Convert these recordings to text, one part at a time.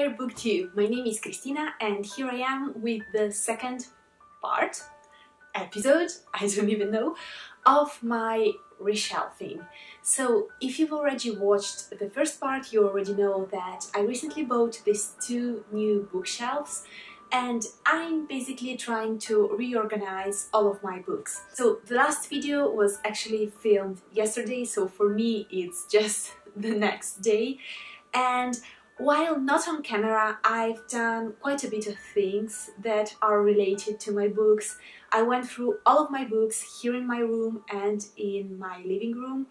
Dear BookTube, my name is Christina and here I am with the second episode, I don't even know, of my reshelving. So if you've already watched the first part, you already know that I recently bought these two new bookshelves and I'm basically trying to reorganize all of my books. So the last video was actually filmed yesterday, so for me it's just the next day. And while not on camera, I've done quite a bit of things that are related to my books. I went through all of my books here in my room and in my living room,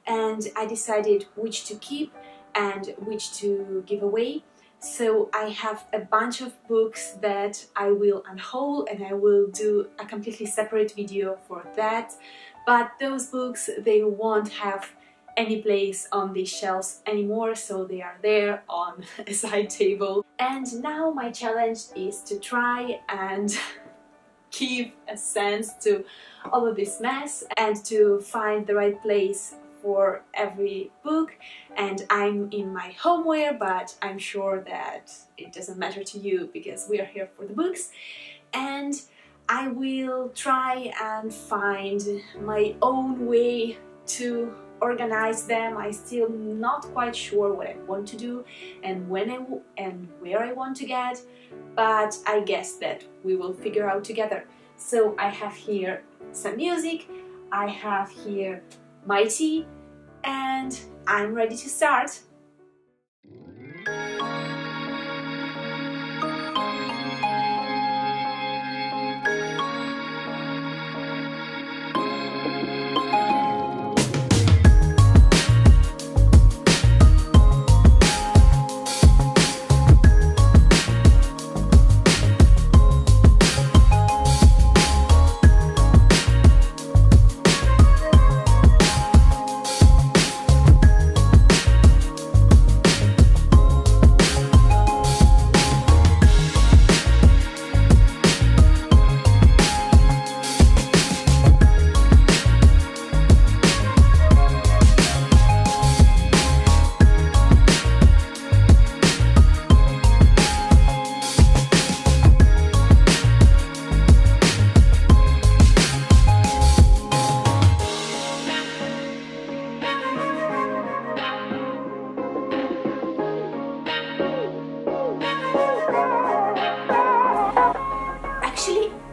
and I decided which to keep and which to give away. So I have a bunch of books that I will unhaul and I will do a completely separate video for that. But those books, they won't have any place on these shelves anymore, so they are there on a side table. And now my challenge is to try and give a sense to all of this mess and to find the right place for every book. And I'm in my homeware, but I'm sure that it doesn't matter to you because we are here for the books. And I will try and find my own way to organize them. I'm still not quite sure what I want to do and when and where I want to get, but I guess that we will figure out together. So I have here some music, I have here my tea, and I'm ready to start.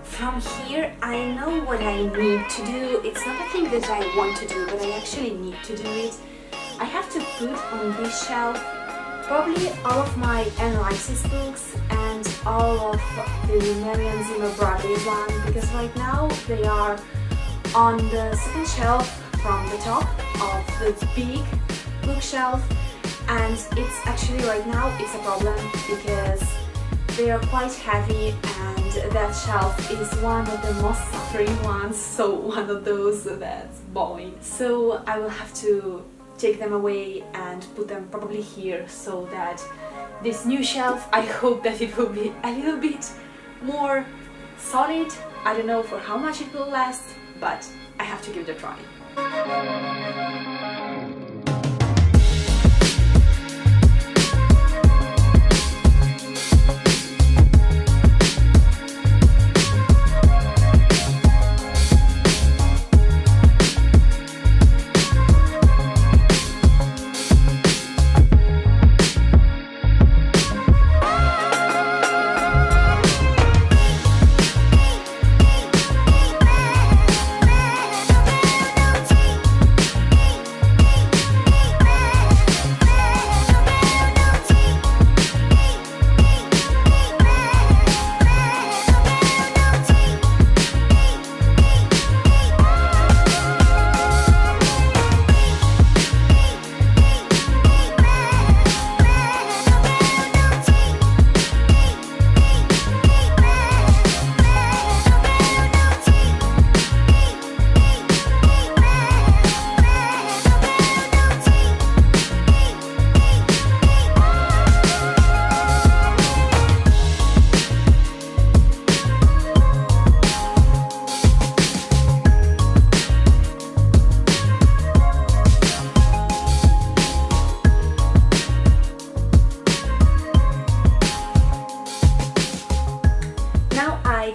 From here, I know what I need to do. It's not a thing that I want to do, but I actually need to do it. I have to put on this shelf probably all of my Anne Rice's books and all of the Marion Zimmer Bradley one, because right now they are on the second shelf from the top of the big bookshelf, and it's actually right now it's a problem because they are quite heavy and that shelf is one of the most suffering ones, so one of those that's bowing. So I will have to take them away and put them probably here, so that this new shelf, I hope that it will be a little bit more solid. I don't know for how much it will last, but I have to give it a try.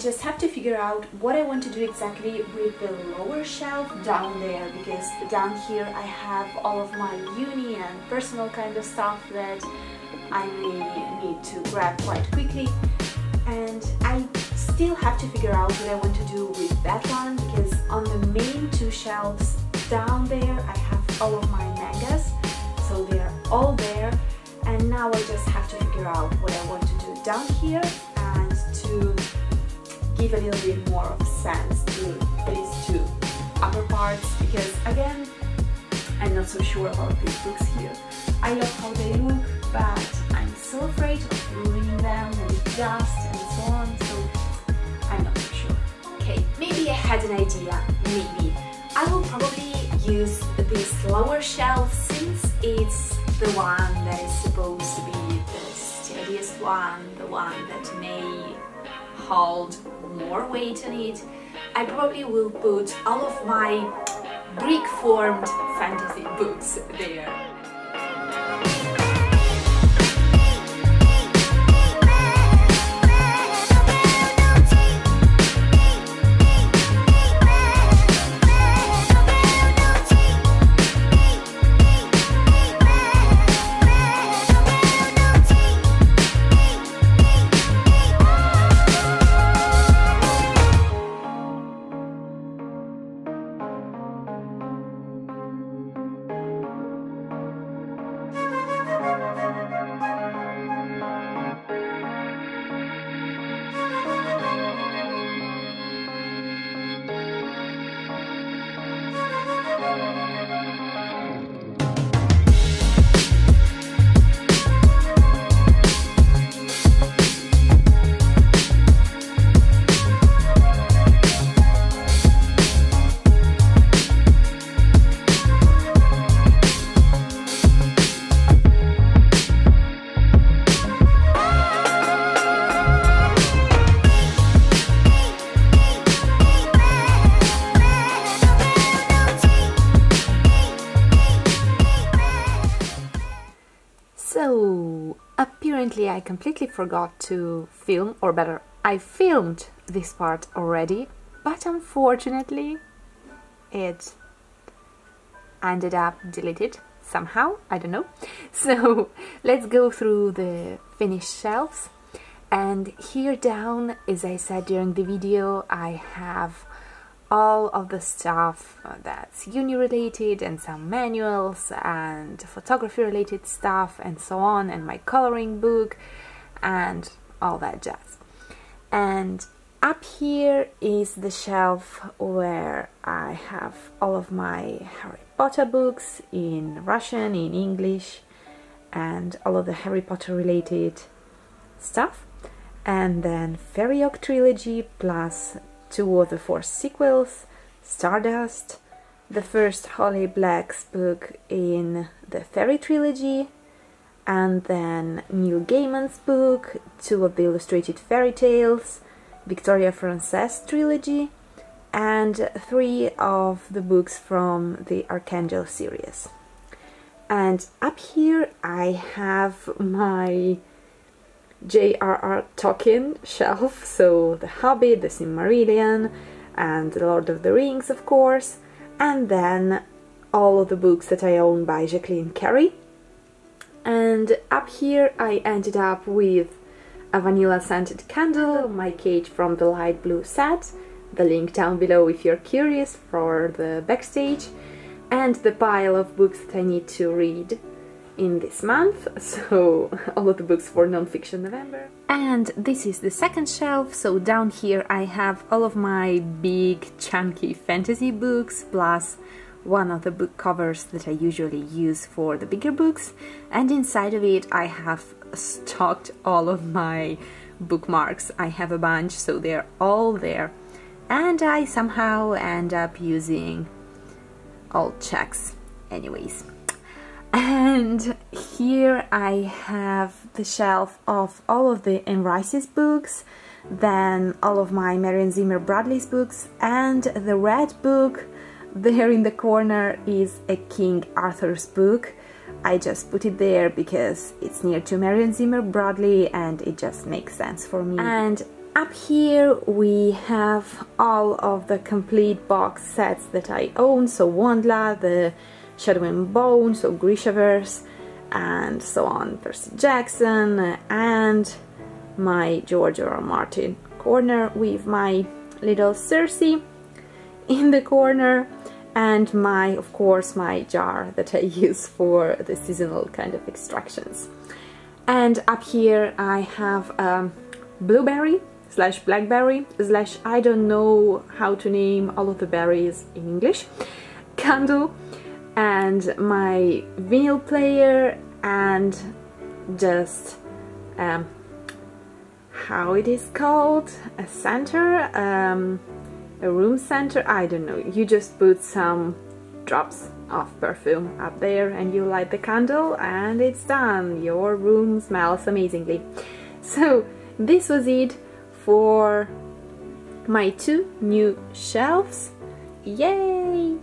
just have to figure out what I want to do exactly with the lower shelf down there, because down here I have all of my uni and personal kind of stuff that I may need to grab quite quickly, and I still have to figure out what I want to do with that one, because on the main two shelves down there I have all of my mangas, so they're all there, and now I just have to figure out what I want to do down here and to give a little bit more of sense to these two upper parts, because again I'm not so sure about these books here. I love how they look, but I'm so afraid of ruining them with dust and so on, so I'm not so sure. Okay, maybe I had an idea, maybe. I will probably use this lower shelf since it's the one that is supposed to be the steadiest one, the one that may hold more weight on it. I probably will put all of my brick-formed fantasy books there. So, apparently I completely forgot to film, or better, I filmed this part already, but unfortunately it ended up deleted somehow, I don't know. So, let's go through the finished shelves. And here down, as I said during the video, I have all of the stuff that's uni related and some manuals and photography related stuff and so on, and my coloring book and all that jazz. And up here is the shelf where I have all of my Harry Potter books in Russian, in English, and all of the Harry Potter related stuff. And then Fairy Oak trilogy plus 2 of the 4 sequels, Stardust, the first Holly Black's book in the Fairy trilogy, and then Neil Gaiman's book, 2 of the illustrated fairy tales, Victoria Frances trilogy, and 3 of the books from the Archangel series. And up here I have my J.R.R. Tolkien shelf, so The Hobbit, The Silmarillion, and The Lord of the Rings, of course, and then all of the books that I own by Jacqueline Carey. And up here I ended up with a vanilla scented candle, my cage from the light blue set, the link down below if you're curious for the backstage, and the pile of books that I need to read in this month, so all of the books for non-fiction November. And this is the second shelf, so down here I have all of my big chunky fantasy books plus one of the book covers that I usually use for the bigger books, and inside of it I have stocked all of my bookmarks. I have a bunch, so they're all there, and I somehow end up using old checks anyways. And here I have the shelf of all of the Anne Rice's books, then all of my Marion Zimmer Bradley's books, and the red book there in the corner is a King Arthur's book. I just put it there because it's near to Marion Zimmer Bradley and it just makes sense for me. And Up here we have all of the complete box sets that I own, so Wandla, the Shadow and Bone, so Grishaverse, and so on, Percy Jackson, and my George R. R. Martin corner with my little Cersei in the corner, and of course, my jar that I use for the seasonal kind of extractions. And up here I have blueberry slash blackberry slash I don't know how to name all of the berries in English candle, and my vinyl player, and just how it is called, a center, a room center, I don't know. You just put some drops of perfume up there and you light the candle and it's done. Your room smells amazingly. So this was it for my 2 new shelves. Yay!